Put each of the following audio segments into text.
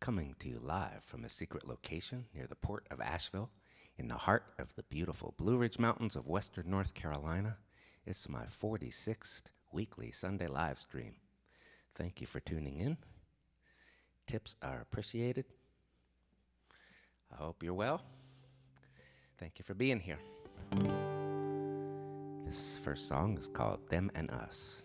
coming to you live from a secret location near the port of Asheville, in the heart of the beautiful Blue Ridge Mountains of western North Carolina. It's my 46th weekly Sunday live stream. Thank you for tuning in. Tips are appreciated. I hope you're well. Thank you for being here. This first song is called Them and Us.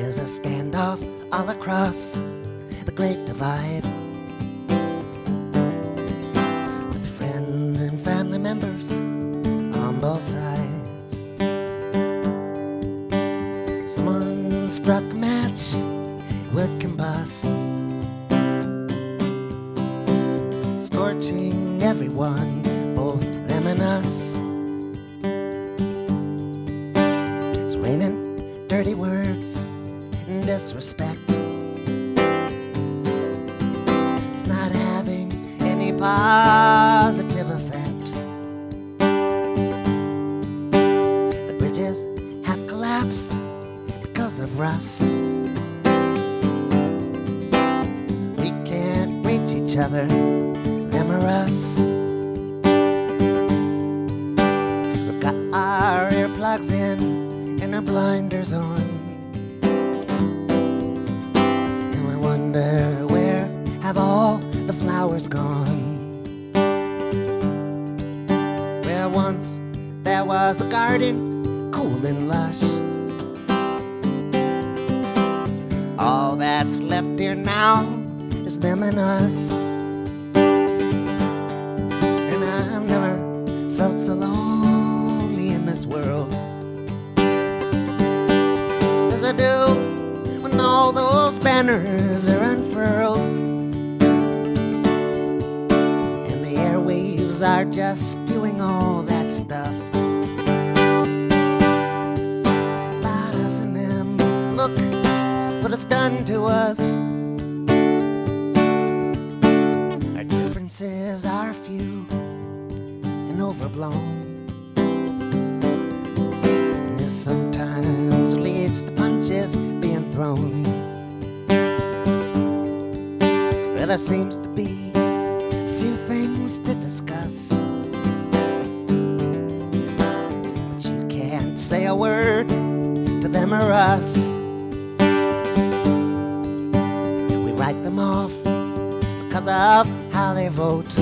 There's a standoff all across the Great Divide, with friends and family members on both sides. Someone struck a match, would combust, scorching everyone, both them and us. It's raining dirty words and disrespect. It's not having any positive effect. The bridges have collapsed because of rust. We can't reach each other, them or us. We've got our earplugs in and our blinders on, and we wonder where have all the flowers gone. Where once there was a garden, cool and lush. All that's left here now is them and us. And I've never felt so lonely in this world as I do when all those banners are unfurled and the airwaves are just spewing all that stuff about us and them. Look what it's done to us. Our differences are few and overblown, and this sometimes leads to punches being thrown. Well, there seems to be few things to discuss, but you can't say a word to them or us. Write them off because of how they vote,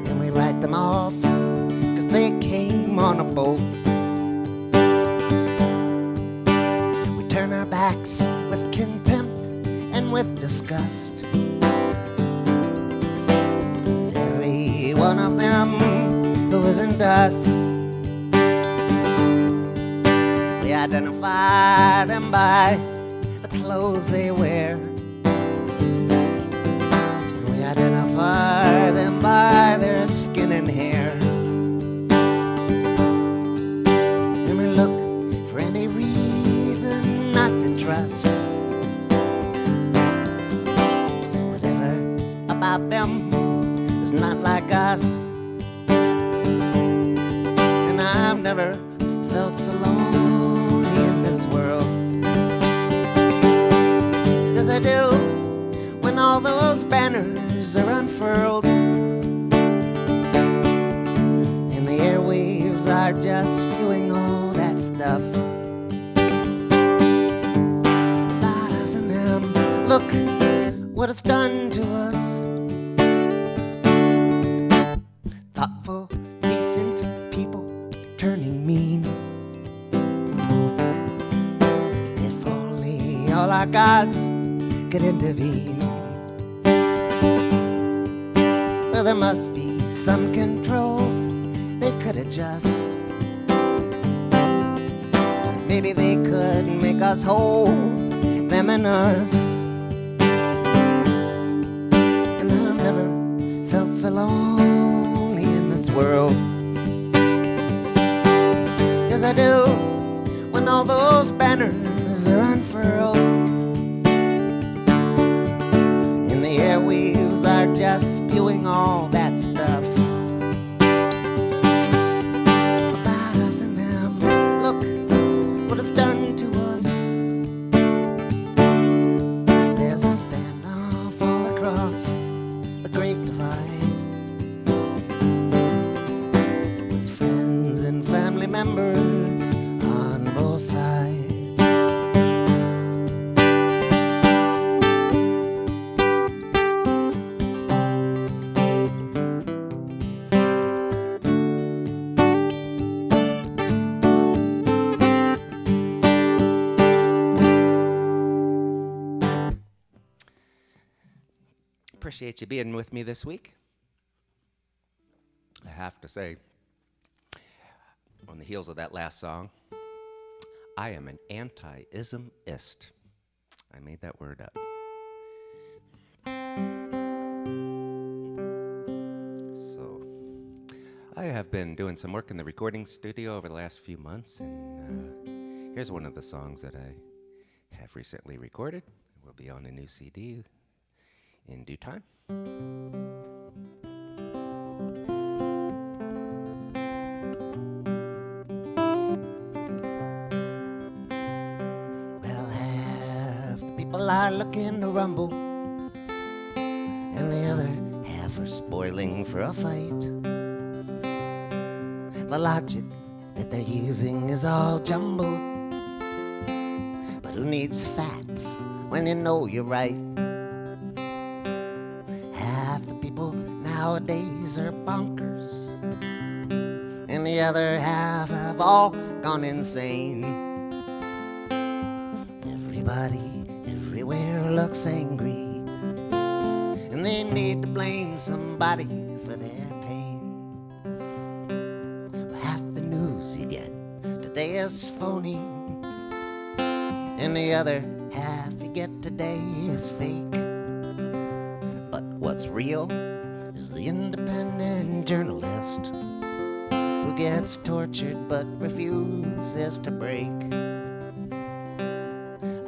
and we write them off because they came on a boat. We turn our backs with contempt and with disgust. Every one of them who isn't us, we identify them by clothes they wear. We identify them by their skin and hair, and we look for any reason not to trust whatever about them is not like us. And I've never felt so lonely in this world as I do when all those banners are unfurled and the airwaves are just spewing all that stuff about us and them. Look what it's done to us. Thoughtful, decent people turning mean. If only all our gods could intervene. Well, there must be some controls they could adjust. Maybe they could make us whole, them and us. And I've never felt so lonely in this world as I do when all those banners are unfurled. Airwaves are just appreciate you being with me this week. I have to say, on the heels of that last song, I am an anti-ismist. I made that word up. So, I have been doing some work in the recording studio over the last few months, and here's one of the songs that I have recently recorded. It will be on a new CD in due time. Well, half the people are looking to rumble, and the other half are spoiling for a fight. The logic that they're using is all jumbled, but who needs facts when you know you're right? Half the people nowadays are bonkers, and the other half have all gone insane. Everybody everywhere looks angry, and they need to blame somebody for their pain. Half the news you get today is phony, and the other half you get today is fake. But what's real is the independent journalist who gets tortured but refuses to break.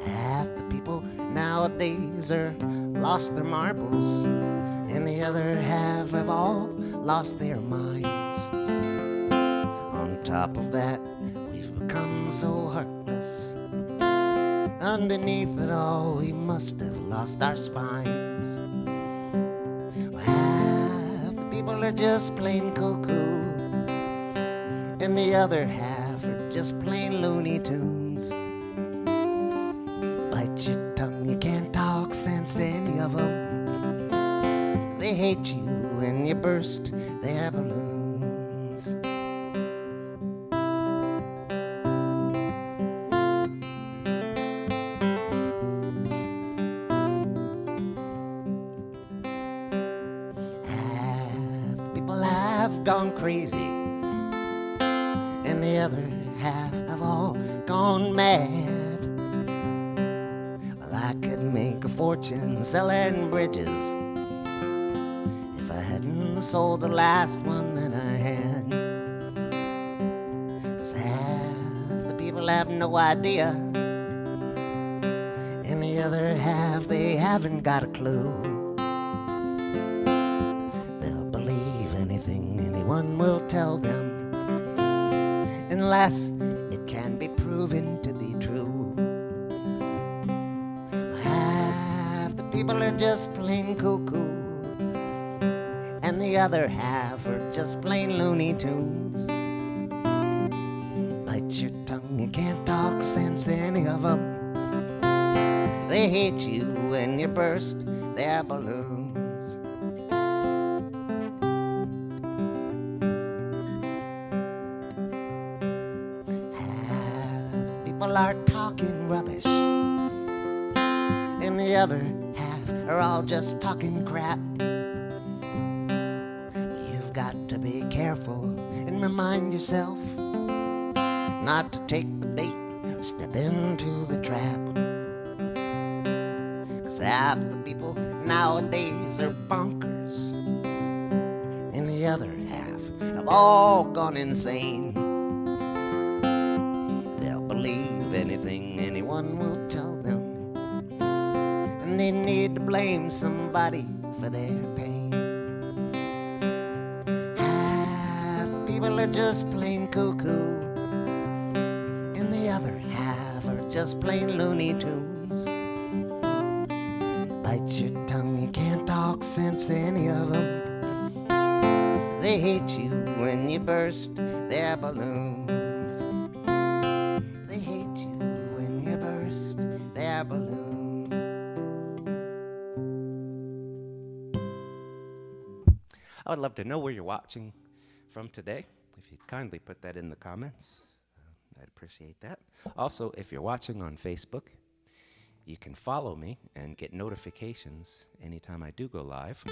Half the people nowadays are lost their marbles, and the other half have all lost their minds. On top of that, we've become so heartless. Underneath it all, we must have lost our spines. Half the people are just plain cuckoo, and the other half are just plain Looney Tunes. Bite your tongue, you can't talk sense to any of them. They hate you when you burst their balloons. Gone crazy, and the other half have all gone mad. Well, I could make a fortune selling bridges if I hadn't sold the last one that I had. 'Cause half the people have no idea, and the other half, they haven't got a clue. Anyone will tell them, unless it can be proven to be true. Half the people are just plain cuckoo, and the other half are just plain Looney Tunes. Bite your tongue, you can't talk sense to any of them. They hate you when you burst their balloons. Are talking rubbish, and the other half are all just talking crap. You've got to be careful and remind yourself not to take the bait or step into the trap. 'Cause half the people nowadays are bonkers, and the other half have all gone insane. Believe anything anyone will tell them, and they need to blame somebody for their pain. Half the people are just plain cuckoo, and the other half are just plain Looney Tunes. Bite your tongue, you can't talk sense to any of them. They hate you when you burst their balloons. Balloons. I would love to know where you're watching from today. If you'd kindly put that in the comments, I'd appreciate that. Also, if you're watching on Facebook, you can follow me and get notifications anytime I do go live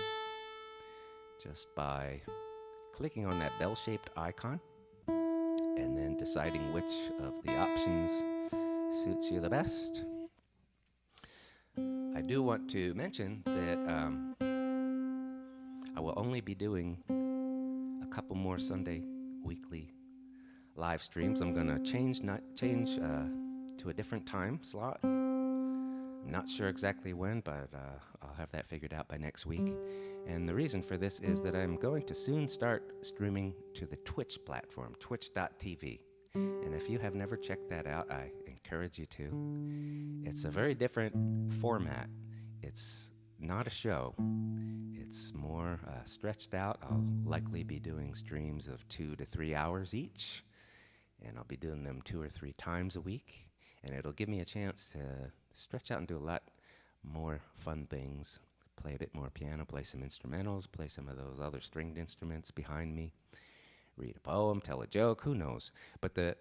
just by clicking on that bell-shaped icon and then deciding which of the options suits you the best. I do want to mention that I will only be doing a couple more Sunday weekly live streams. I'm going to change to a different time slot. I'm not sure exactly when, but I'll have that figured out by next week. And the reason for this is that I'm going to soon start streaming to the Twitch platform, twitch.tv. And if you have never checked that out, I encourage you to. It's a very different format. It's not a show. It's more stretched out. I'll likely be doing streams of 2 to 3 hours each, and I'll be doing them 2 or 3 times a week, and it'll give me a chance to stretch out and do a lot more fun things, play a bit more piano, play some instrumentals, play some of those other stringed instruments behind me, read a poem, tell a joke, who knows. But the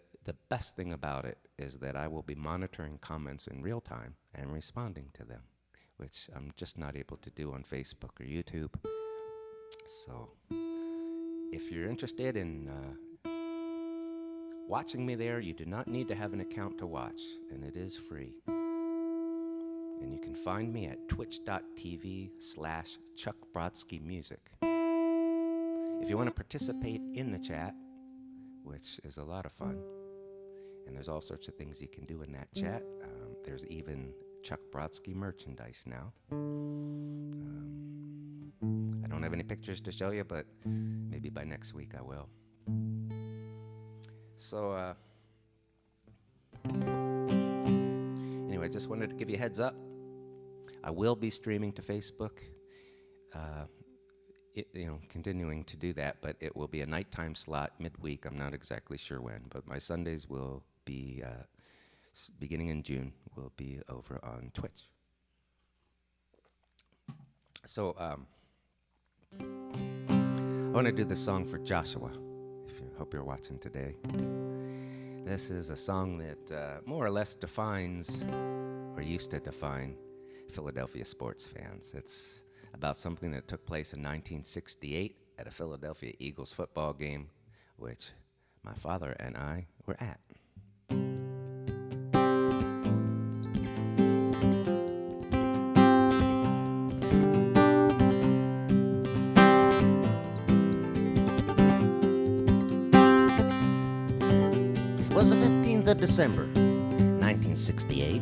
best thing about it is that I will be monitoring comments in real time and responding to them, which I'm just not able to do on Facebook or YouTube. So if you're interested in watching me there, you do not need to have an account to watch, and it is free. And you can find me at twitch.tv/chuckbrodskymusic. If you want to participate in the chat, which is a lot of fun, and there's all sorts of things you can do in that chat. There's even Chuck Brodsky merchandise now. I don't have any pictures to show you, but maybe by next week I will. So, anyway, I just wanted to give you a heads up. I will be streaming to Facebook, continuing to do that, but it will be a nighttime slot midweek. I'm not exactly sure when, but my Sundays will be, beginning in June, will be over on Twitch. So, I want to do this song for Joshua. Hope you're watching today. This is a song that more or less defines, or used to define, Philadelphia sports fans. It's about something that took place in 1968 at a Philadelphia Eagles football game, which my father and I were at. Was the 15th of December, 1968.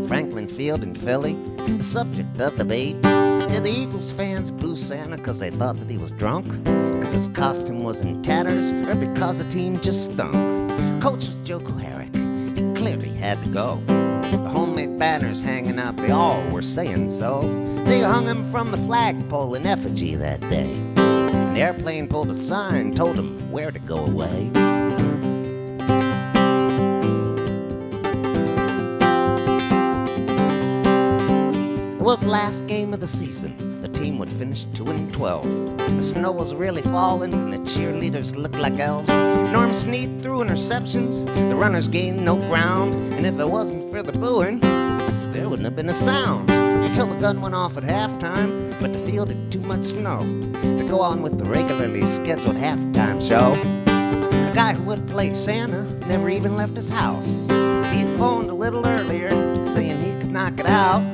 Franklin Field in Philly, the subject of debate. Did the Eagles fans boo Santa because they thought that he was drunk? Because his costume was in tatters, or because the team just stunk? Coach was Joe Koharic. He clearly had to go. The homemade banners hanging out, they all were saying so. They hung him from the flagpole in effigy that day. An airplane pulled a sign, told him where to go away. It was the last game of the season. The team would finish 2-12. The snow was really falling and the cheerleaders looked like elves. Norm Snead threw interceptions. The runners gained no ground. And if it wasn't for the booing, there wouldn't have been a sound. Until the gun went off at halftime, but the field had too much snow to go on with the regularly scheduled halftime show. The guy who would play Santa never even left his house. He'd phoned a little earlier, saying he could knock it out.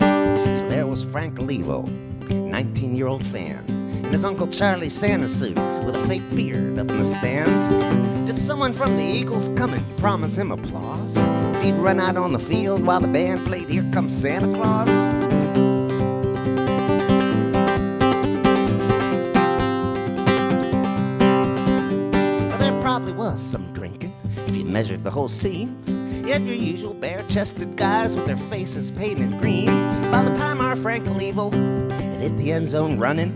So there was Frank Olivo, 19-year-old fan, in his Uncle Charlie Santa suit with a fake beard up in the stands. Did someone from the Eagles come and promise him applause if he'd run out on the field while the band played Here Comes Santa Claus? Well, there probably was some drinking if you measured the whole scene. You had your usual bare-chested guys with their faces painted green. By the time our Frank Olivo had hit the end zone running,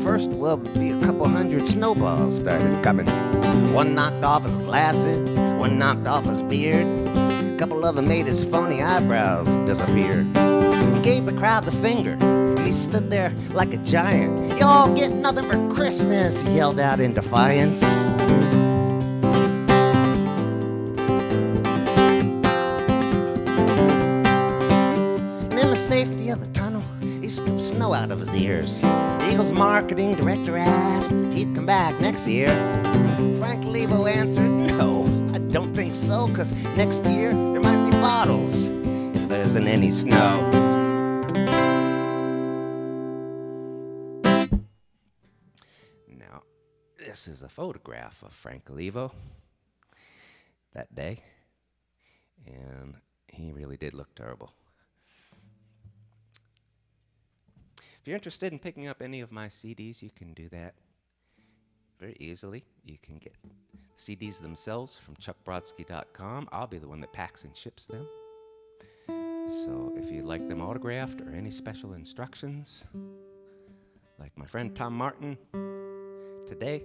first, well, be a couple hundred snowballs started coming. One knocked off his glasses, one knocked off his beard. A couple of them made his phony eyebrows disappear. He gave the crowd the finger, and he stood there like a giant. "Y'all get nothing for Christmas," he yelled out in defiance. the safety of the tunnel, he scooped snow out of his ears. The Eagles marketing director asked if he'd come back next year. Frank Levo answered, no, I don't think so, 'cause next year there might be bottles if there isn't any snow. Now, this is a photograph of Frank Levo that day, and he really did look terrible. If you're interested in picking up any of my CDs, you can do that very easily. You can get CDs themselves from chuckbrodsky.com. I'll be the one that packs and ships them. So if you'd like them autographed or any special instructions, like my friend Tom Martin today,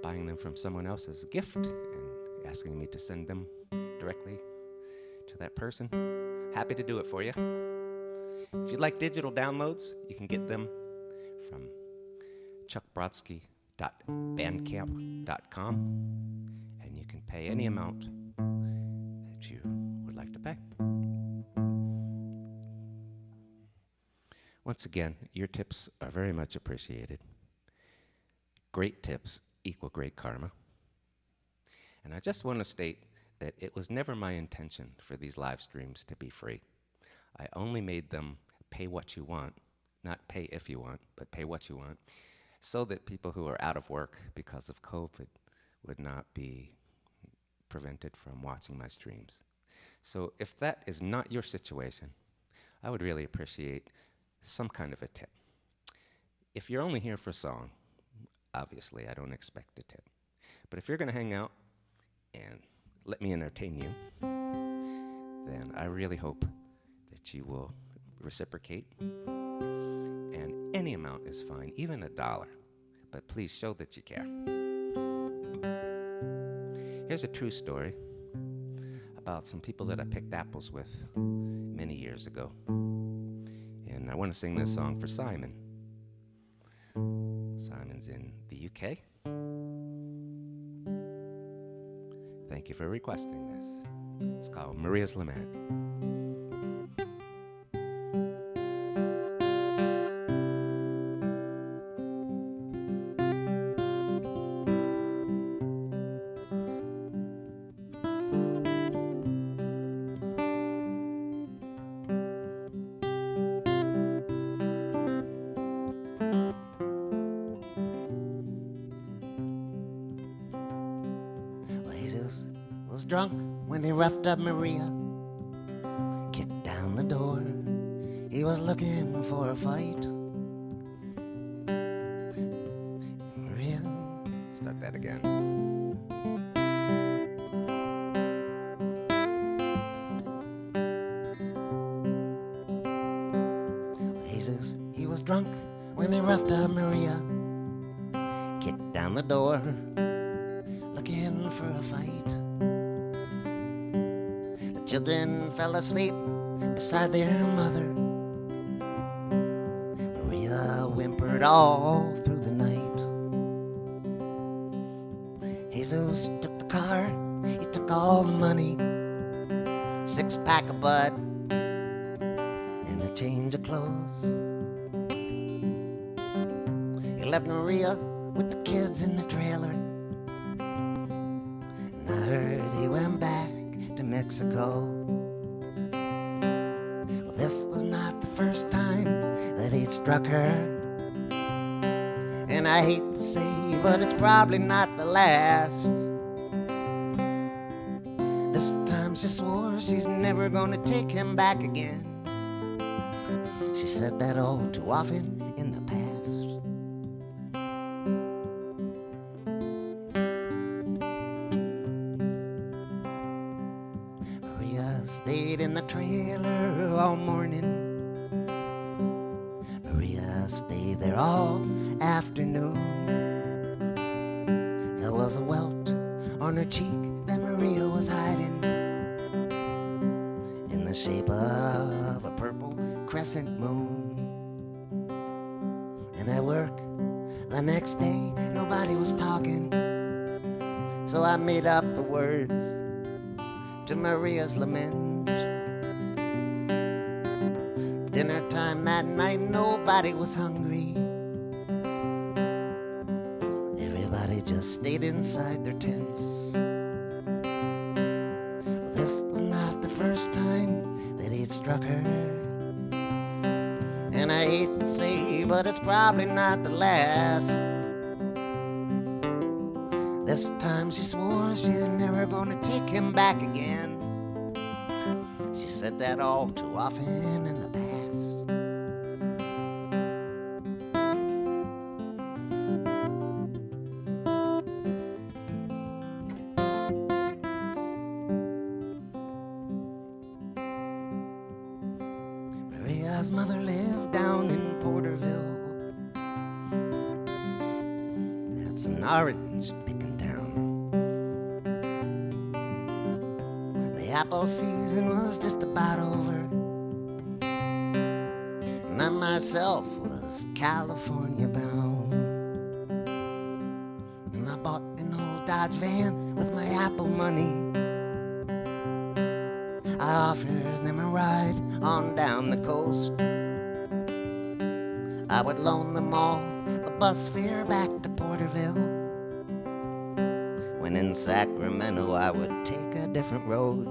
buying them from someone else as a gift and asking me to send them directly to that person, happy to do it for you. If you'd like digital downloads, you can get them from chuckbrodsky.bandcamp.com, and you can pay any amount that you would like to pay. Once again, your tips are very much appreciated. Great tips equal great karma. And I just want to state that it was never my intention for these live streams to be free. I only made them pay what you want, not pay if you want, but pay what you want, so that people who are out of work because of COVID would not be prevented from watching my streams. So if that is not your situation, I would really appreciate some kind of a tip. If you're only here for a song, obviously I don't expect a tip. But if you're going to hang out and let me entertain you, then I really hope that you will reciprocate. And any amount is fine, even $1. But please show that you care. Here's a true story about some people that I picked apples with many years ago. And I want to sing this song for Simon. Simon's in the UK. Thank you for requesting this. It's called Maria's Lament. Jesus was drunk when he roughed up Maria, kicked down the door. He was looking for a fight. Maria, Start that again. Jesus, he was drunk when he roughed up Maria, kicked down the door, looking for a fight. The children fell asleep beside their mother. Maria whimpered all through the night. Jesus took the car, he took all the money, 6-pack of bud, and a change of clothes. He left Maria with the kids in the trailer. And I heard he went back to Mexico. Well, this was not the first time that he'd struck her. And I hate to say, but it's probably not the last. This time she swore she's never gonna take him back again. She said that all too often in the past. Maria stayed in the trailer all morning. Maria stayed there all afternoon. There was a welt on her cheek that Maria was hiding, in the shape of a purple crescent moon. And at work the next day nobody was talking, so I made up the words to Maria's Lament. time that night, nobody was hungry. Everybody just stayed inside their tents. Well, this was not the first time that he'd struck her. And I hate to say, but it's probably not the last. This time she swore she's never gonna take him back again. She said that all too often in the past. Maria's mother lived down in Porterville. That's an orange picking town. The apple season was just about over, and I myself was California bound. And I bought an old Dodge van with my Apple money. I offered them a ride on down the coast. I would loan them all the bus fare back to Porterville. When in Sacramento I would take a different road.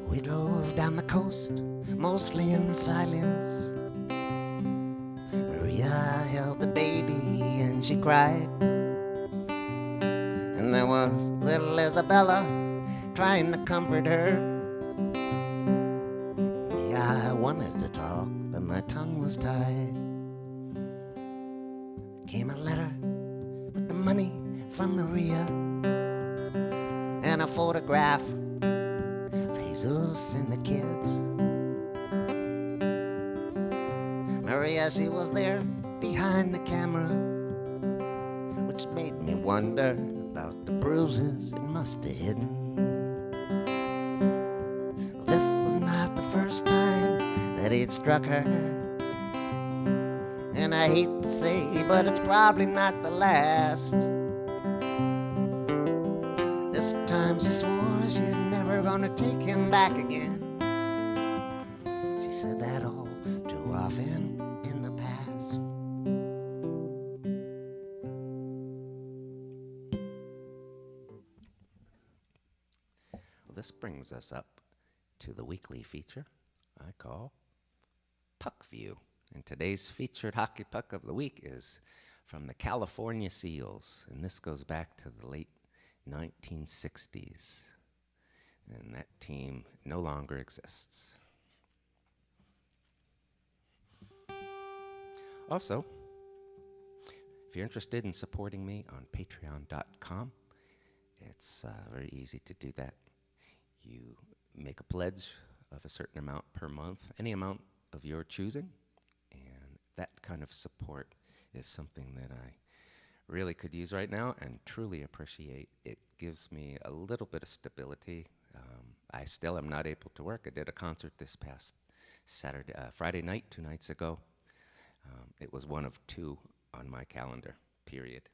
We drove down the coast, mostly in silence. Maria held the baby and she cried. And there was little Isabella trying to comfort her. Yeah, I wanted to talk, but my tongue was tied. Came a letter with the money from Maria and a photograph of Jesus and the kids. Maria, she was there behind the camera, which made me wonder about the bruises it must have hidden. Well, this was not the first time that he'd struck her, and I hate to say, but it's probably not the last. This time she swore she's never gonna take him back again. She said that all too often in the past. Well, this brings us up to the weekly feature I call Puck View. And today's featured hockey puck of the week is from the California Seals, and this goes back to the late 1960s. And that team no longer exists. Also, if you're interested in supporting me on patreon.com, it's very easy to do that. You make a pledge of a certain amount per month, any amount of your choosing, and that kind of support is something that I really could use right now and truly appreciate. It gives me a little bit of stability. I still am not able to work. I did a concert this past Friday night, 2 nights ago. It was one of 2 on my calendar, period.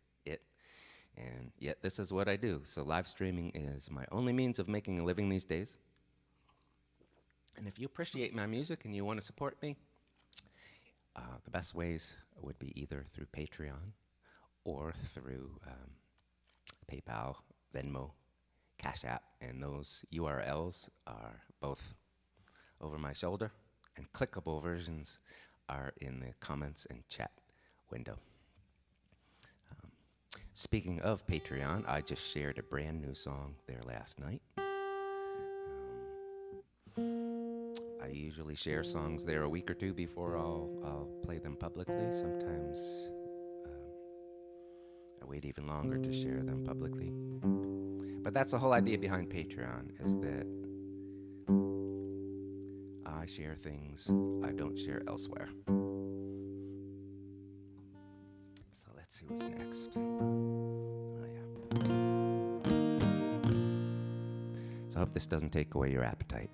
And yet this is what I do. So live streaming is my only means of making a living these days. And if you appreciate my music and you want to support me, the best ways would be either through Patreon or through PayPal, Venmo, Cash App, and those URLs are both over my shoulder, and clickable versions are in the comments and chat window. Speaking of Patreon, I just shared a brand new song there last night. I usually share songs there a week or 2 before I'll play them publicly. Sometimes I wait even longer to share them publicly. But that's the whole idea behind Patreon, is that I share things I don't share elsewhere. So let's see what's next. Oh, yeah. So I hope this doesn't take away your appetite.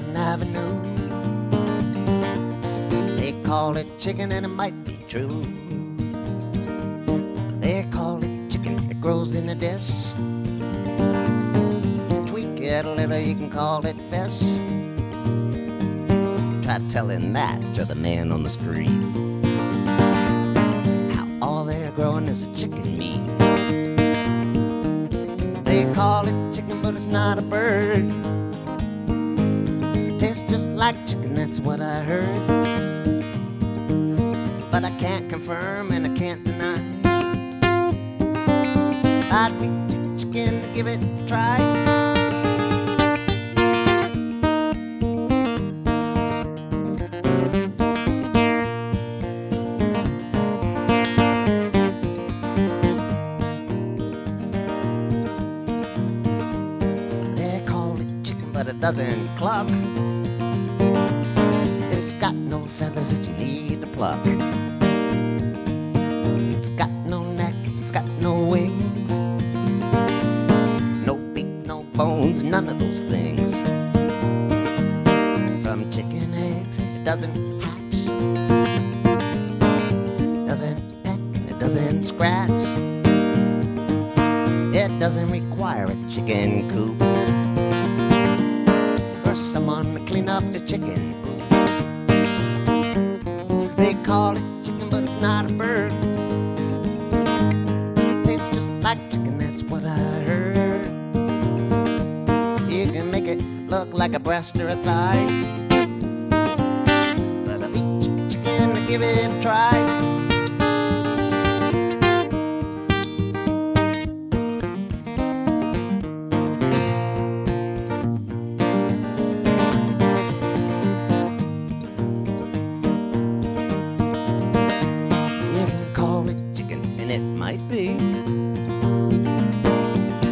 Madison Avenue. They call it chicken and it might be true. They call it chicken, it grows in a dish. Tweak it a little, you can call it fish. Try telling that to the man on the street. How all they're growing is a chicken meat. They call it chicken, but it's not a bird. Tastes just like chicken, that's what I heard. But I can't confirm and I can't deny. I'd be too chicken to give it a try. They call it chicken, but it doesn't cluck. It's got no feathers that you need to pluck. It's got no neck, it's got no wings, no beak, no bones, none of those things. From chicken eggs, it doesn't hatch, doesn't peck, and it doesn't scratch. It doesn't require a chicken coop or someone to clean up the chicken poop. They call it chicken, but it's not a bird. Tastes just like chicken, that's what I heard. You can make it look like a breast or a thigh, but I'll beat you chicken to give it a try.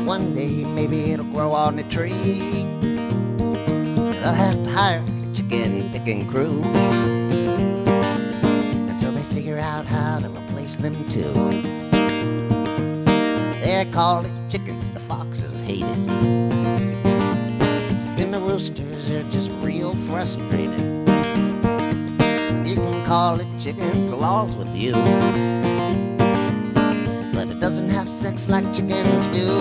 One day maybe it'll grow on a tree. They'll have to hire a chicken picking crew until they figure out how to replace them too. They call it chicken, the foxes hate it, and the roosters are just real frustrated. You can call it chicken, the law's with you, but it doesn't have sex like chickens do.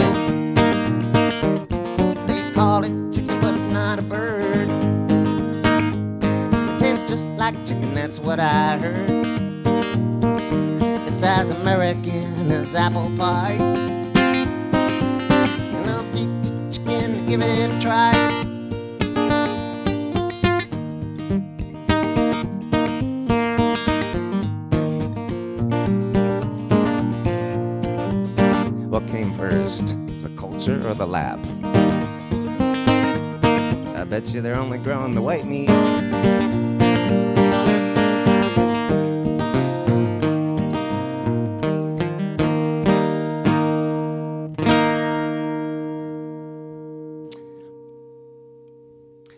They call it chicken, but it's not a bird. It tastes just like chicken, that's what I heard. It's as American as apple pie, and I'll beat the chicken to give it a try. What came first, the culture or the lab? I bet you they're only growing the white meat.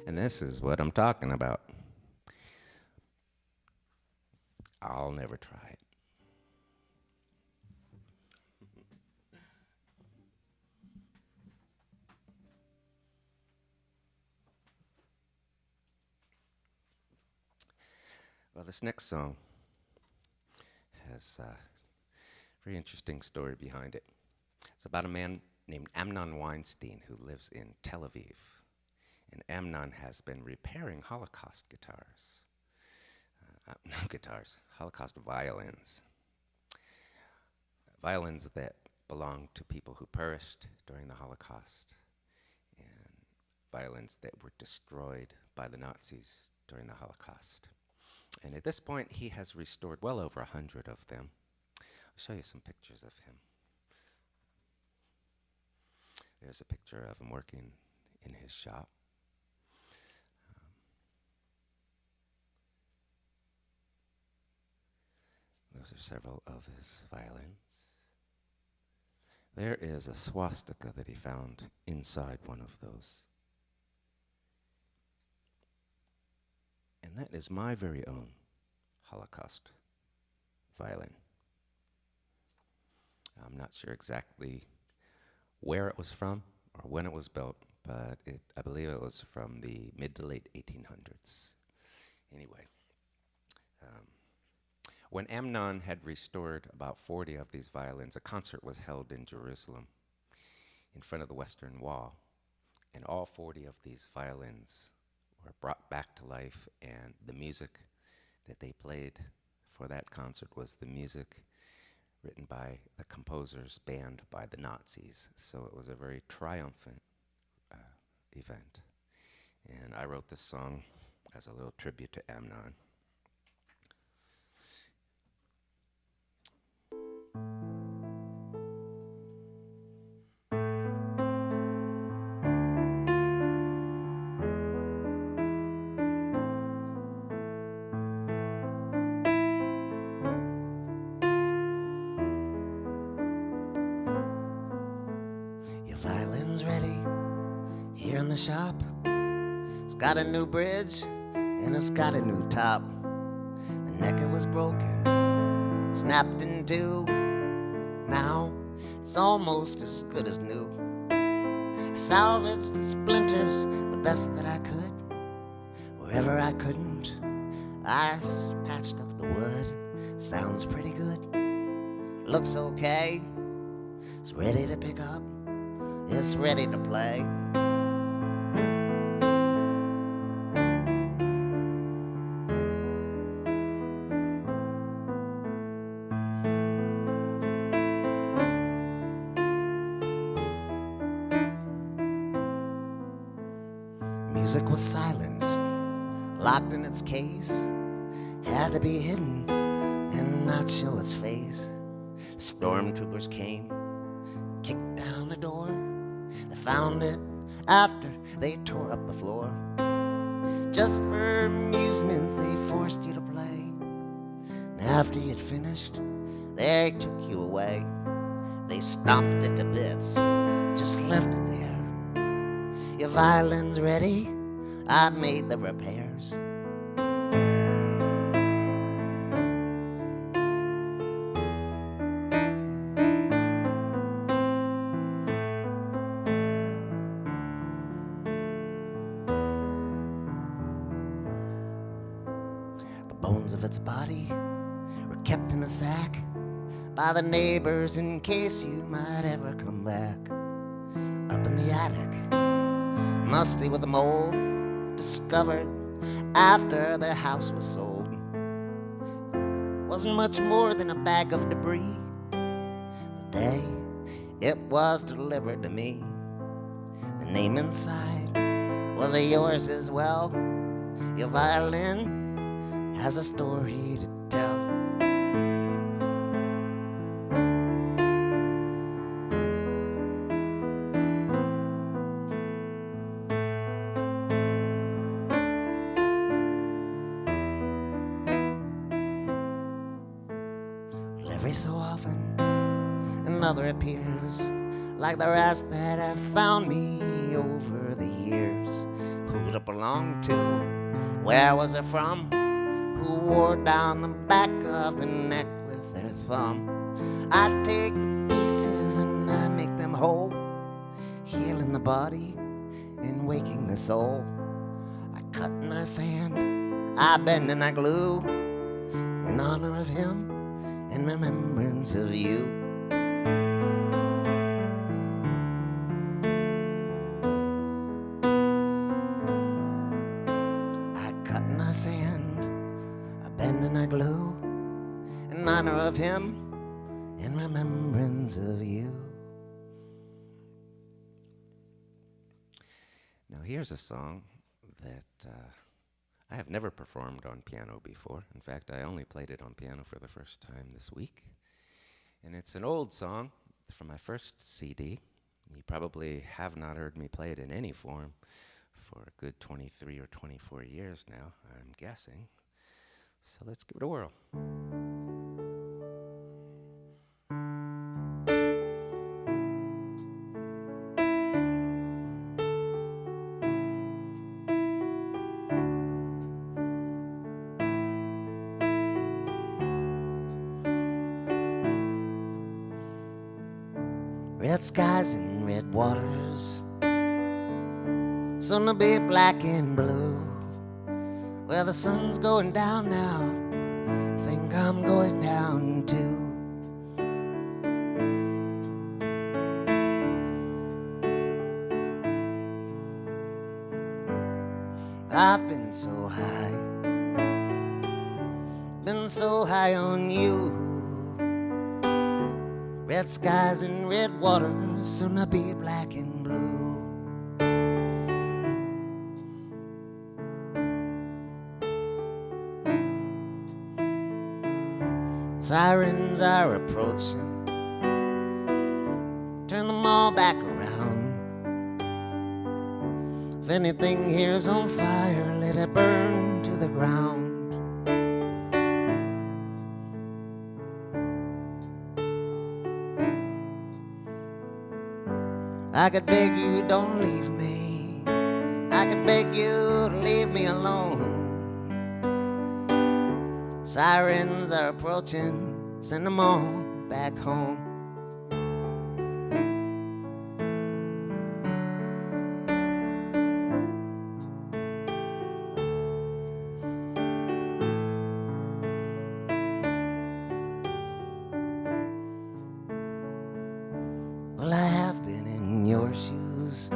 And this is what I'm talking about. I'll never try it. Well, this next song has a very interesting story behind it. It's about a man named Amnon Weinstein who lives in Tel Aviv. And Amnon has been repairing Holocaust guitars. Holocaust violins. Violins that belonged to people who perished during the Holocaust, and violins that were destroyed by the Nazis during the Holocaust. And at this point, he has restored well over 100 of them. I'll show you some pictures of him. There's a picture of him working in his shop. Those are several of his violins. There is a swastika that he found inside one of those. And that is my very own Holocaust violin. I'm not sure exactly where it was from or when it was built, but I believe it was from the mid to late 1800s. Anyway, when Amnon had restored about 40 of these violins, a concert was held in Jerusalem in front of the Western Wall, and all 40 of these violins were brought back to life, and the music that they played for that concert was the music written by the composers banned by the Nazis. So it was a very triumphant event. And I wrote this song as a little tribute to Amnon. Your violin's ready here in the shop. It's got a new bridge and it's got a new top. The neck it was broken, snapped in two. Now it's almost as good as new. I salvaged the splinters the best that I could. Wherever I couldn't, I patched up the wood. Sounds pretty good, looks okay. It's ready to pick up, it's ready to play. Music was silenced, locked in its case, had to be hidden and not show its face. Stormtroopers came, kicked down the door. They found it after they tore up the floor. Just for amusements they forced you to play. And after you'd finished, they took you away. They stomped it to bits, just left it there. Your violin's ready, I made the repairs. The bones of its body were kept in a sack by the neighbors in case you might ever come back. Up in the attic, musty with the mold, discovered after the house was sold. Wasn't much more than a bag of debris. The day it was delivered to me, the name inside was yours as well. Your violin has a story to tell. Every so often, another appears, like the rest that have found me over the years. Who'd it belong to? Where was it from? Who wore down the back of the neck with their thumb? I take the pieces and I make them whole, healing the body and waking the soul. I cut and I sand, I bend and I glue, in honor of him, in remembrance of you. I cut and I sand, I bend and I glue, in honor of him, in remembrance of you. Now here's a song that I have never performed on piano before. In fact, I only played it on piano for the first time this week. And it's an old song from my first CD. You probably have not heard me play it in any form for a good 23 or 24 years now, I'm guessing. So let's give it a whirl. Red skies and red waters, soon to be black and blue. Well, the sun's going down now, think I'm going down too. I've been so high on you. Red skies and red waters, soon to be black and blue. Sirens are approaching, turn them all back around. If anything here's on fire, let it burn to the ground. I could beg you, don't leave me. I could beg you to leave me alone. Sirens are approaching, send them all back home. Well, I have been in your shoes.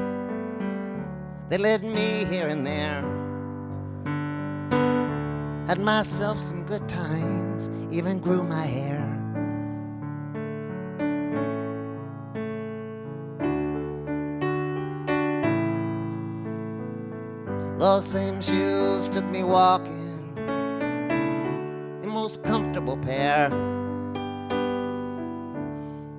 They led me here and there. Had myself some good times, even grew my hair. Those same shoes took me walking, the most comfortable pair.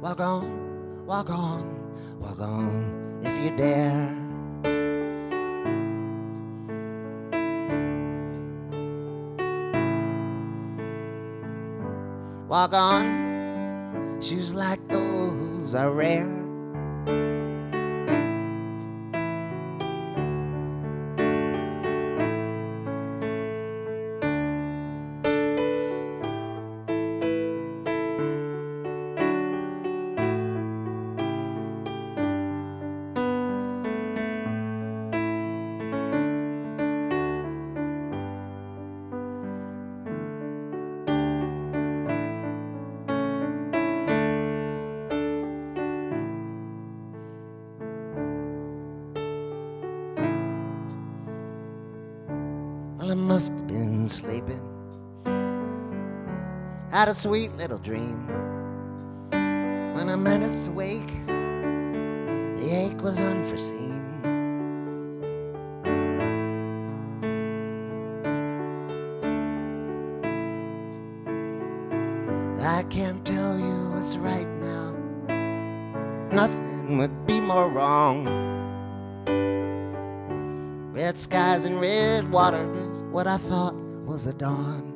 Walk on, walk on, walk on, if you dare. Walk on, shoes like those are rare. Well, I must have been sleeping, had a sweet little dream. When I managed to wake, the ache was unforeseen. I can't tell you what's right now, nothing would be more wrong. Red skies and red waters, what I thought was the dawn.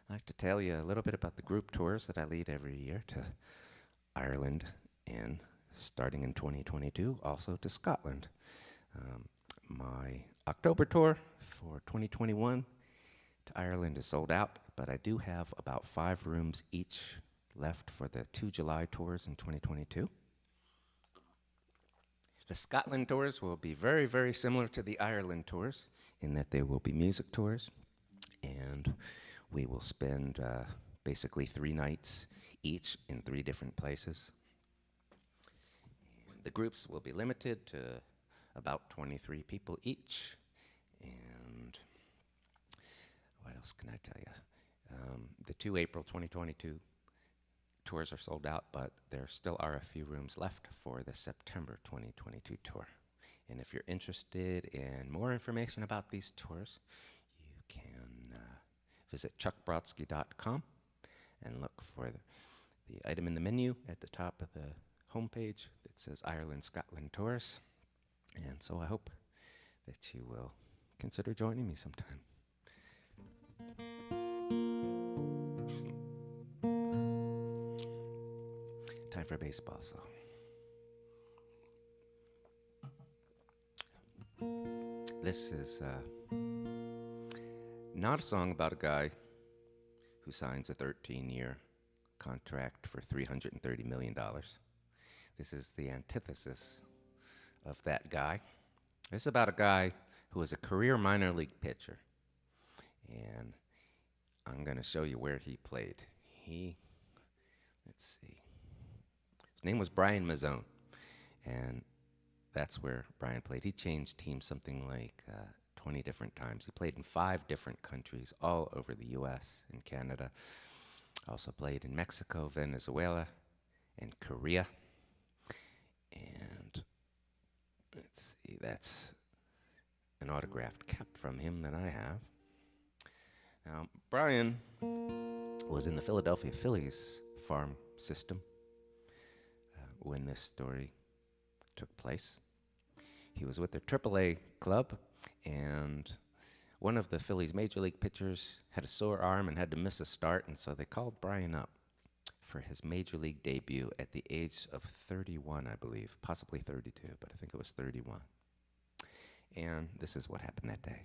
I'd like to tell you a little bit about the group tours that I lead every year to Ireland and starting in 2022, also to Scotland. My October tour for 2021 to Ireland is sold out, but I do have about 5 rooms each left for the 2 July tours in 2022. The Scotland tours will be very, very similar to the Ireland tours in that they will be music tours, and we will spend basically 3 nights each in 3 different places. And the groups will be limited to about 23 people each. And what else can I tell you? The 2 April 2022 tours are sold out, but there still are a few rooms left for the September 2022 tour. And if you're interested in more information about these tours, you can visit chuckbrodsky.com and look for the item in the menu at the top of the homepage that says Ireland Scotland Tours. And so I hope that you will consider joining me sometime. Time for a baseball song. This is not a song about a guy who signs a 13-year contract for $330 million. This is the antithesis of that guy. This is about a guy who was a career minor league pitcher. And I'm going to show you where he played. Let's see. His name was Brian Mazzone. And that's where Brian played. He changed teams something like 20 different times. He played in 5 different countries all over the U.S. and Canada. Also played in Mexico, Venezuela, and Korea. And let's see, that's an autographed cap from him that I have. Now, Brian was in the Philadelphia Phillies farm system when this story took place. He was with their AAA club, and one of the Phillies' major league pitchers had a sore arm and had to miss a start, and so they called Brian up for his major league debut at the age of 31, I believe, possibly 32, but I think it was 31. And this is what happened that day.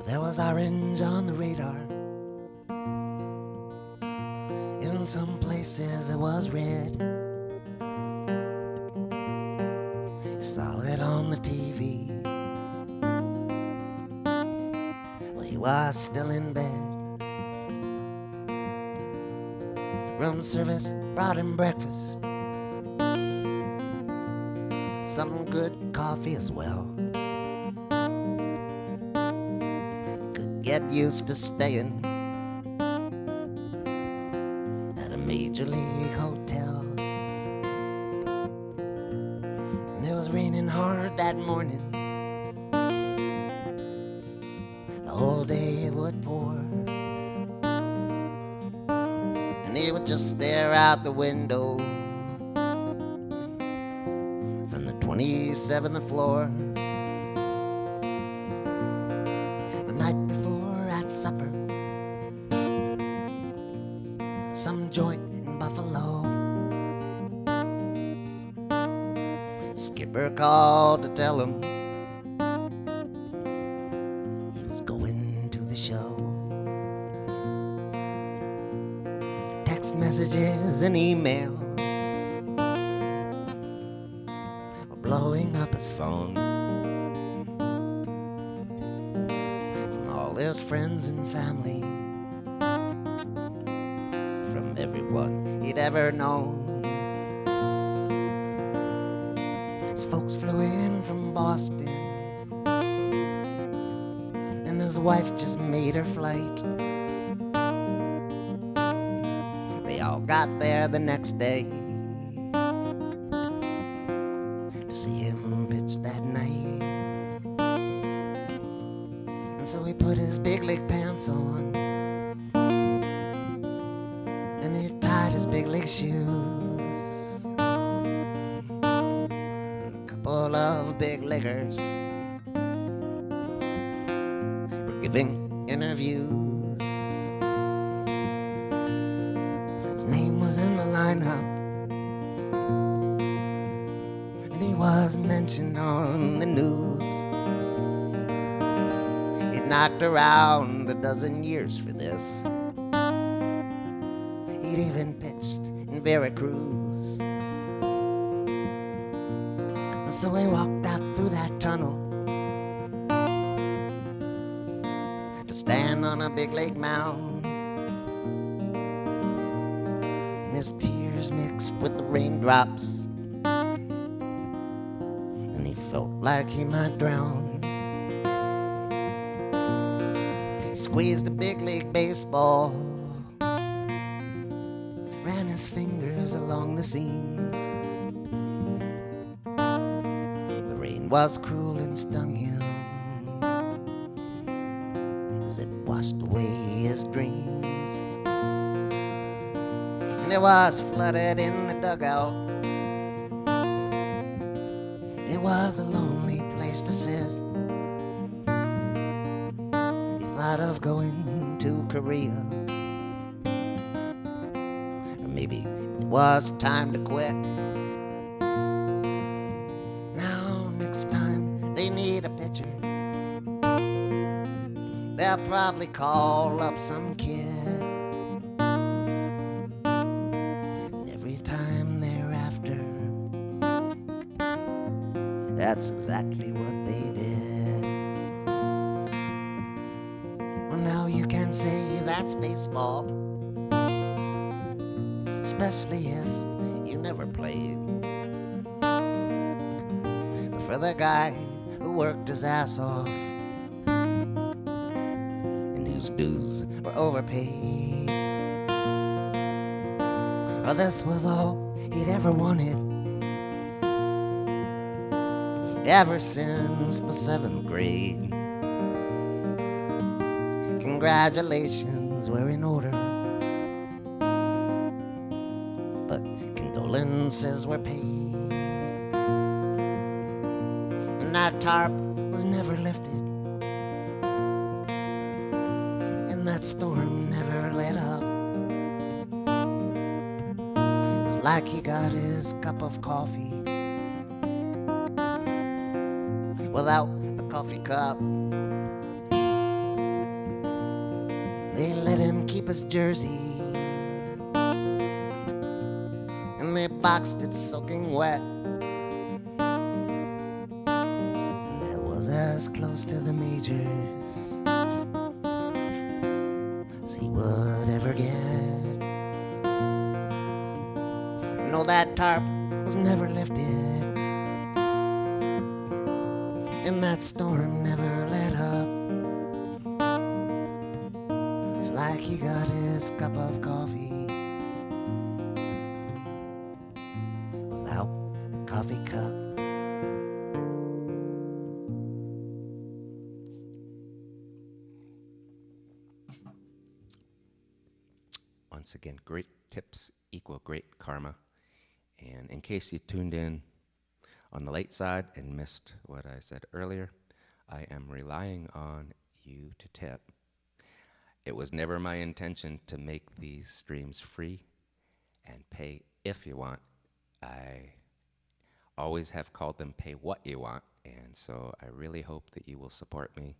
There was orange on the radar. In some places it was red. You saw it on the TV. Well, he was still in bed. Room service brought him breakfast, some good coffee as well. Get used to staying at a major league hotel. And it was raining hard that morning. The whole day it would pour, and he would just stare out the window from the 27th floor. Supper, some joint in Buffalo. Skipper called to tell him he was going to the show. Text messages and emails were blowing up his phone. His friends and family, from everyone he'd ever known. His folks flew in from Boston, and his wife just made her flight. They all got there the next day to see him pitch that night. So he put his big league pants on, and he tied his big league shoes. A couple of big leaguers were giving interviews. His name was in the lineup, and he was mentioned on the news. Knocked around a dozen years for this. He'd even pitched in Veracruz. And so he walked out through that tunnel to stand on a big league mound. And his tears mixed with the raindrops, and he felt like he might drown. Squeezed a big league baseball, ran his fingers along the seams. The rain was cruel and stung him as it washed away his dreams. And it was flooded in the dugout. It was a lonely place to sit. Thought of going to Korea. Or maybe it was time to quit. Now, next time they need a pitcher, they'll probably call up some kid. And every time thereafter, that's exactly what they did. Well, now you can say that's baseball, especially if you never played. But for the guy who worked his ass off and whose dues were overpaid, well, this was all he'd ever wanted ever since the 7th grade. Congratulations were in order, but condolences were paid, and that tarp was never lifted, and that storm never let up. It's like he got his cup of coffee without the coffee cup. They let him keep his jersey, and they boxed it soaking wet. And that was as close to the majors as he would ever get. No, that tarp was never lifted, and that storm never let up. It's like he got his cup of coffee without the coffee cup. Once again, great tips equal great karma. And in case you tuned in on the late side and missed what I said earlier, I am relying on you to tip. It was never my intention to make these streams free and pay if you want. I always have called them pay what you want, and so I really hope that you will support me.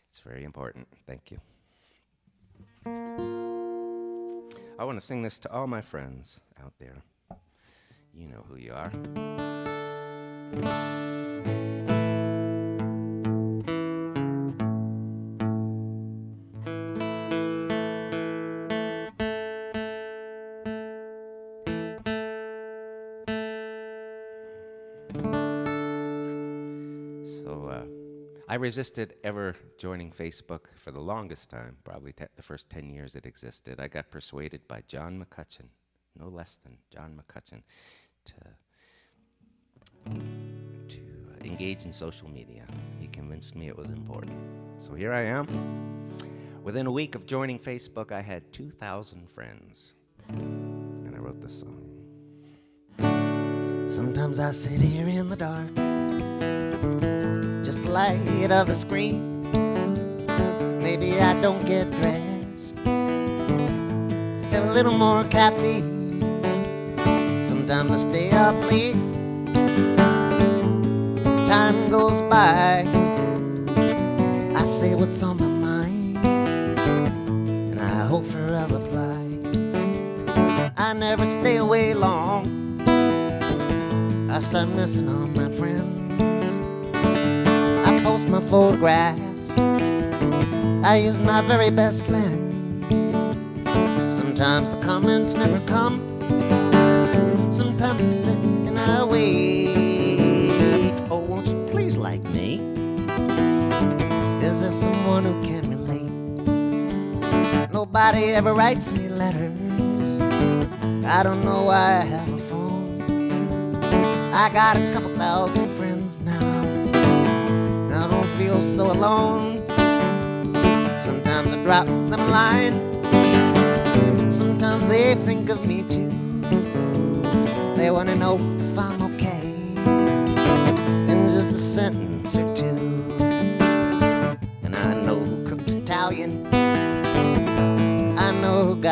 It's very important. Thank you. I want to sing this to all my friends out there. You know who you are. I resisted ever joining Facebook for the longest time, probably the first 10 years it existed. I got persuaded by John McCutcheon, no less than John McCutcheon, to engage in social media. He convinced me it was important. So here I am. Within a week of joining Facebook, I had 2,000 friends, and I wrote this song. Sometimes I sit here in the dark, just the light of the screen. Maybe I don't get dressed, get a little more caffeine. Sometimes I stay up late, time goes by, I say what's on my mind, and I hope for a reply. I never stay away long, I start missing all my friends. I post my photographs, I use my very best lens. Sometimes the comments never come, sometimes I sit and I wait. Oh, won't you please like me? Is there someone who can relate? Nobody ever writes me letters, I don't know why I have a phone. I got a couple thousand friends now, I don't feel so alone. Sometimes I drop them a line, sometimes they think of me too. They want to know if I'm okay, in just a sentence or two. And I know cooked Italian,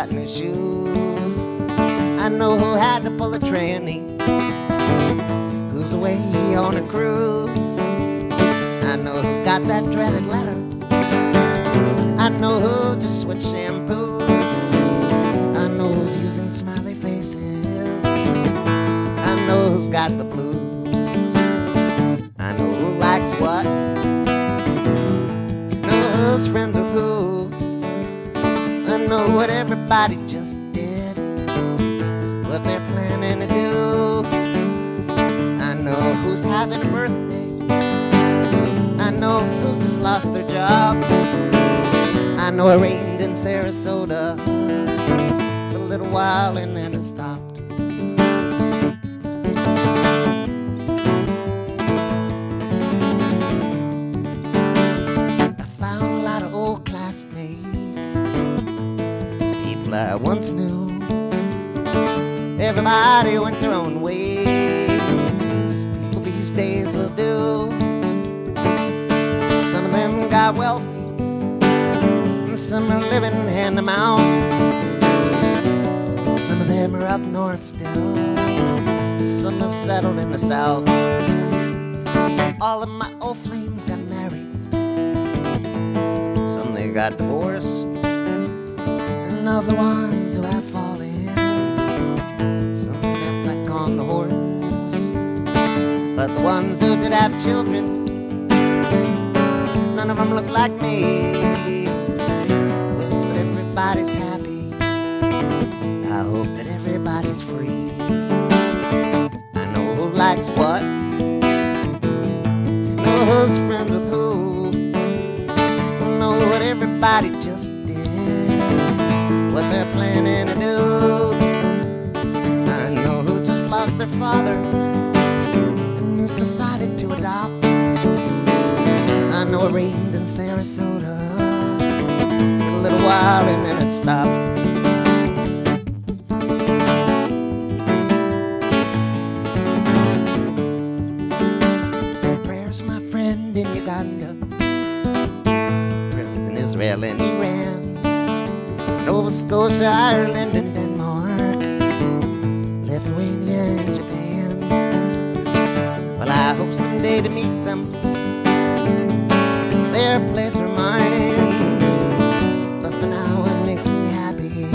got new shoes. I know who had to pull a tranny, who's away on a cruise. I know who got that dreaded letter. I know who just switched shampoos. I know who's using smiley faces. I know who's got the blues. I know who likes what. Who's friends with who. I know what everybody just did, what they're planning to do. I know who's having a birthday. I know who just lost their job. I know it rained in Sarasota for a little while and then it stopped. I found a lot of old classmates, people I once knew. Everybody went their own ways. People these days will do. Some of them got wealthy, and some are living hand to mouth. Some of them are up north still. Some have settled in the south. All of my old flames got married. Some they got divorced. And of the ones who have fallen, some got back on the horse. But the ones who did have children, none of them look like me. But everybody's happy. I hope that everybody's free. I know who likes what. Know who's friends with who. Know what everybody just did, what they're planning to do. I know who just lost their father and who's decided to adopt. I know it rained in Sarasota for a little while and then it stopped. Prayers, my friend, in Uganda, prayers in Israel and Iran, Nova Scotia, Ireland and Denmark, Lithuania and Japan. Well, I hope someday to meet them, their place or mine. But for now it makes me happy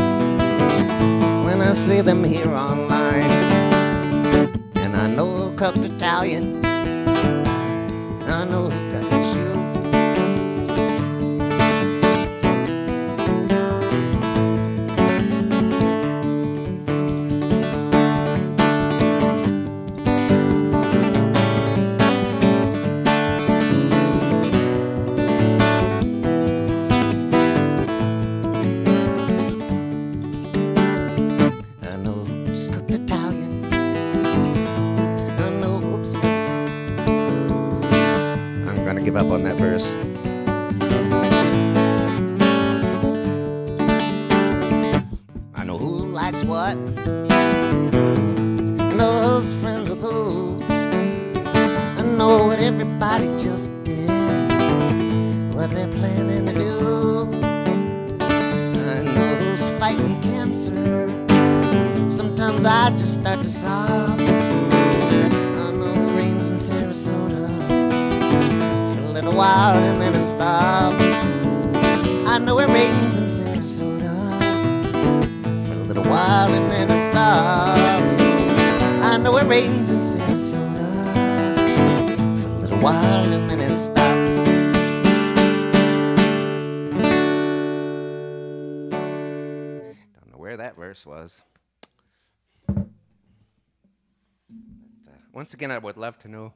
when I see them here online. And I know who cooked Italian, I know who got the shoes. Give up on that verse. I know who likes what. I know who's friends with who. I know what everybody just did, what they're planning to do. I know who's fighting cancer. Sometimes I just start to sob. I know it rains in Sarasota a while and then it stops. I know it rains in Sarasota for a little while and then it stops. I know it rains in Sarasota for a little while and then it stops. Don't know where that verse was. But, once again, I would love to know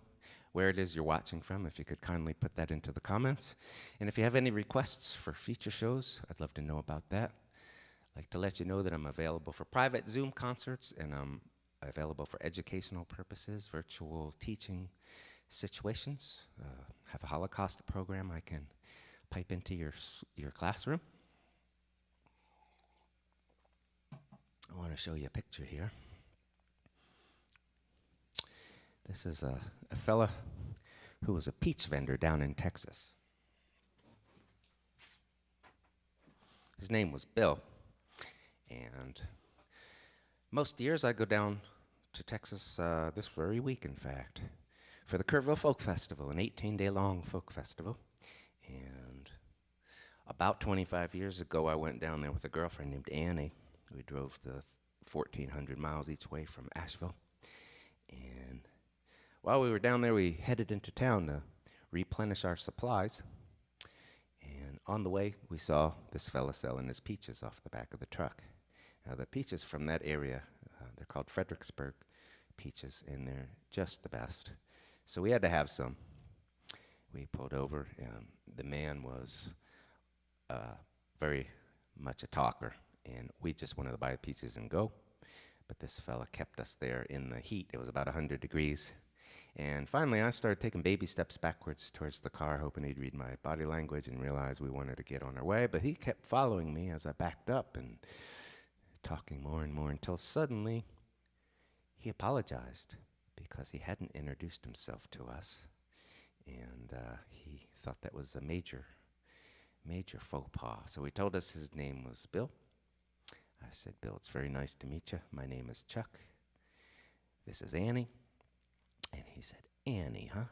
where it is you're watching from, if you could kindly put that into the comments. And if you have any requests for future shows, I'd love to know about that. I'd like to let you know that I'm available for private Zoom concerts, and I'm available for educational purposes, virtual teaching situations. Have a Holocaust program I can pipe into your classroom. I want to show you a picture here. This is a fella who was a peach vendor down in Texas. His name was Bill, And most years I go down to Texas this very week, in fact, for the Kerrville Folk Festival, an 18-day-long folk festival. And about 25 years ago, I went down there with a girlfriend named Annie. We drove the 1,400 miles each way from Asheville. And while we were down there, we headed into town to replenish our supplies. And on the way, we saw this fella selling his peaches off the back of the truck. Now, the peaches from that area, they're called Fredericksburg peaches, and they're just the best. So we had to have some. We pulled over, and the man was very much a talker, and we just wanted to buy peaches and go. But this fella kept us there in the heat. It was about 100 degrees. And finally, I started taking baby steps backwards towards the car, hoping he'd read my body language and realize we wanted to get on our way. But he kept following me as I backed up and talking more and more until suddenly he apologized because he hadn't introduced himself to us. And he thought that was a major faux pas. So he told us his name was Bill. I said, Bill, it's very nice to meet you. My name is Chuck. This is Annie. And he said, Annie, huh?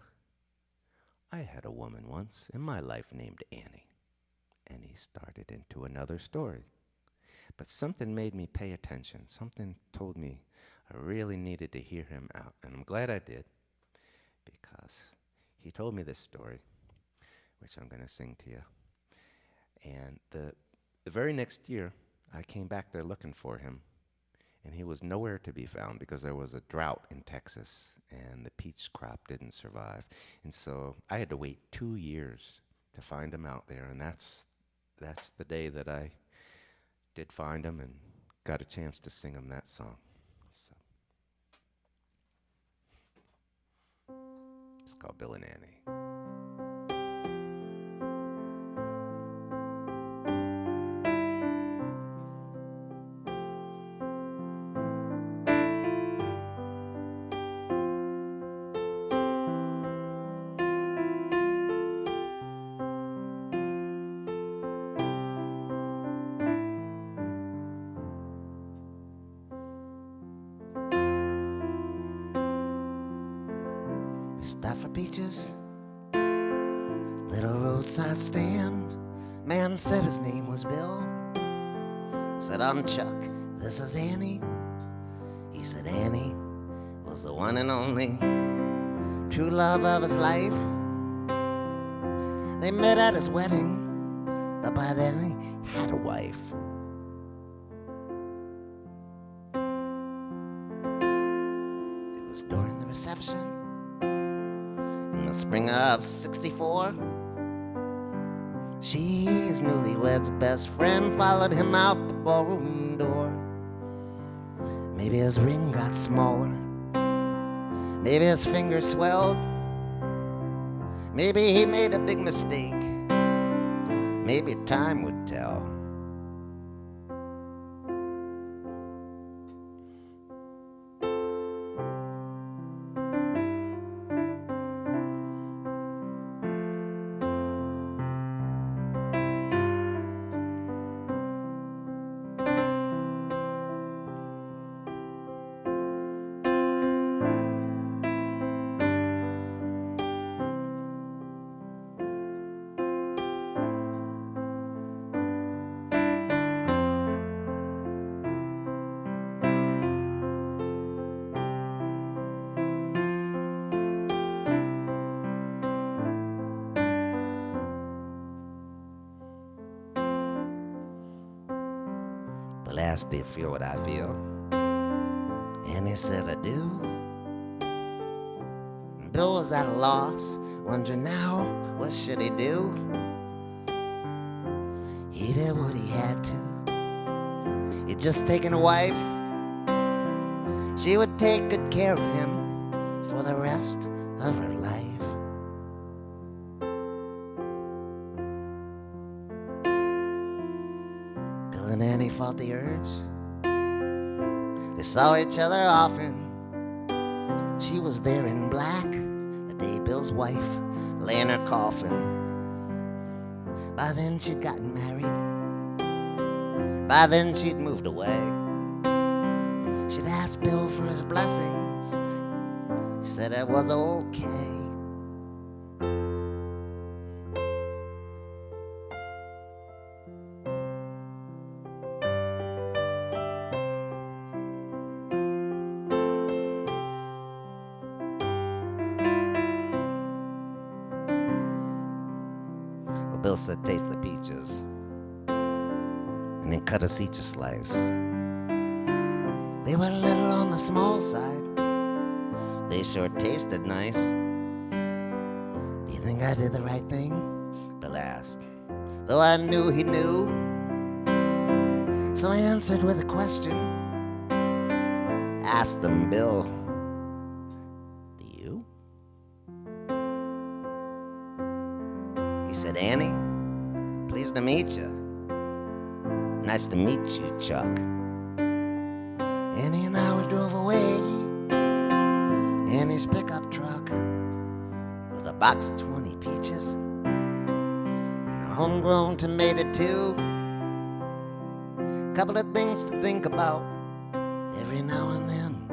I had a woman once in my life named Annie. And he started into another story. But something made me pay attention. Something told me I really needed to hear him out. And I'm glad I did, because he told me this story, which I'm going to sing to you. And the very next year, I came back there looking for him, and he was nowhere to be found because there was a drought in Texas, and the peach crop didn't survive. And so I had to wait 2 years to find him out there, and that's the day that I did find him and got a chance to sing him that song. So it's called Bill and Annie. Stop for peaches, little roadside stand. Man said his name was Bill. Said, I'm Chuck, this is Annie. He said Annie was the one and only true love of his life. They met at his wedding, but by then he had a wife. It was during the reception in the spring of '64. She, his newlywed's best friend, followed him out the ballroom door. Maybe his ring got smaller, maybe his finger swelled, maybe he made a big mistake, maybe time would tell. Well, asked, do you feel what I feel? And he said, I do. And Bill was at a loss, wondering now, what should he do? He did what he had to. He'd just taken a wife. She would take good care of him for the rest of her life. Bill and Annie fought the urge. They saw each other often. She was there in black the day Bill's wife lay in her coffin. By then she'd gotten married. By then she'd moved away. She'd asked Bill for his blessings. He said it was okay. Well, Bill said, taste the peaches, and then cut us each a slice. They were a little on the small side. They sure tasted nice. Do you think I did the right thing? Bill asked, though I knew he knew. So I answered with a question. Asked him, Bill, do you? He said, Annie, pleased to meet you. Nice to meet you, Chuck. Annie and I, we drove away in his pickup truck with a box of 20 peaches and a homegrown tomato too. Couple of things to think about every now and then.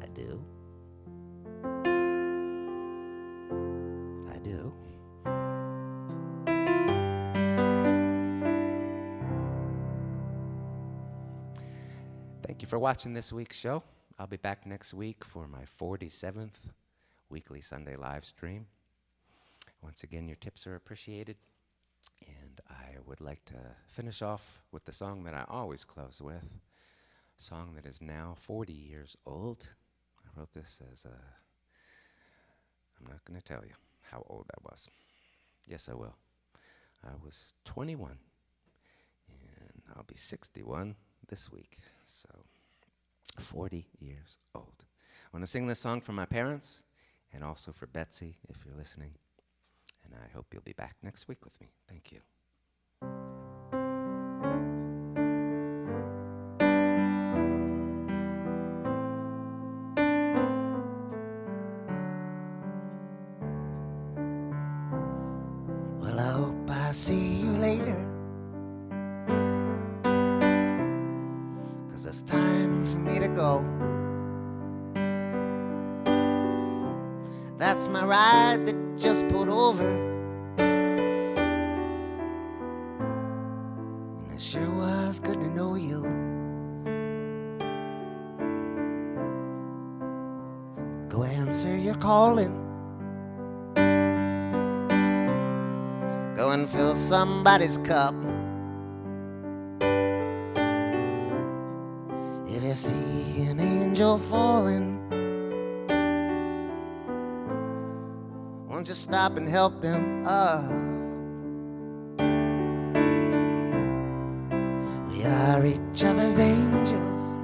I do. I do. Thank you for watching this week's show. I'll be back next week for my 47th weekly Sunday live stream. Once again, your tips are appreciated. And I would like to finish off with the song that I always close with, a song that is now 40 years old. I wrote this as I'm not going to tell you how old I was. Yes, I will. I was 21, and I'll be 61 this week, so 40 years old. I want to sing this song for my parents and also for Betsy, if you're listening. And I hope you'll be back next week with me. Thank you. Well, I hope I see you later, 'cause it's time for me to go. That's my ride that just pulled over, and it sure was good to know you. Go answer your calling. Go and fill somebody's cup. If you see an angel falling, won't you stop and help them up? We are each other's angels,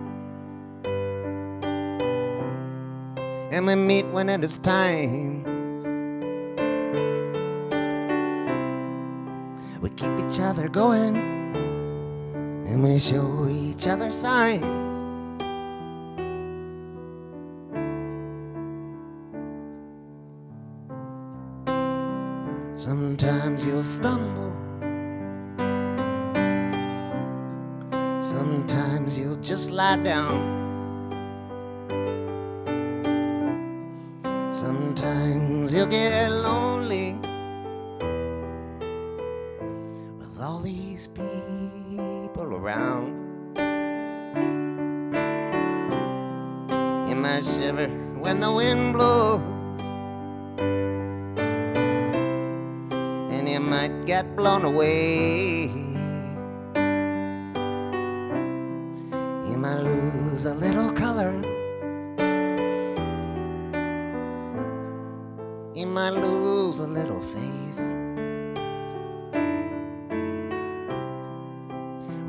and we meet when it is time. We keep each other going, and we show each other signs. Sometimes you'll stumble, sometimes you'll just lie down, sometimes you'll get lonely with all these people around. You might shiver when the wind blows, and you might get blown away. You might lose a little color, you might lose a little faith.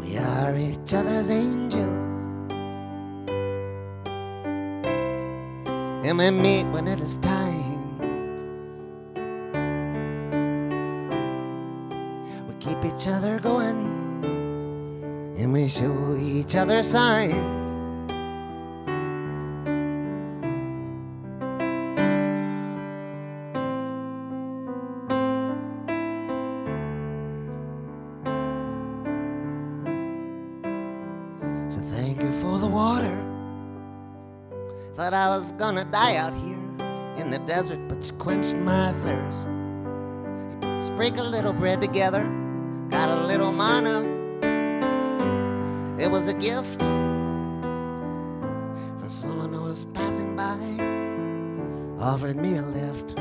We are each other's angels, and we meet when it is time. We keep each other going, and we show each other signs. thought I was gonna die out here in the desert, but you quenched my thirst. You sprinkle a little bread together, got a little manna. It was a gift for someone who was passing by, offered me a lift.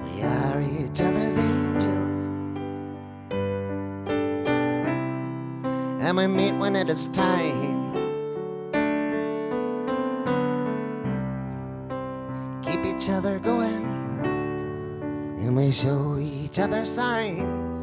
We are each other's angels, and we meet when it is time. Keep each other going, and we show each other signs.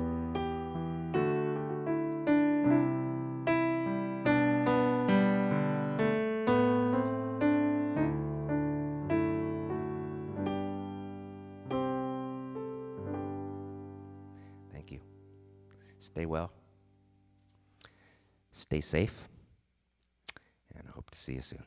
Thank you. Stay well. Stay safe. And I hope to see you soon.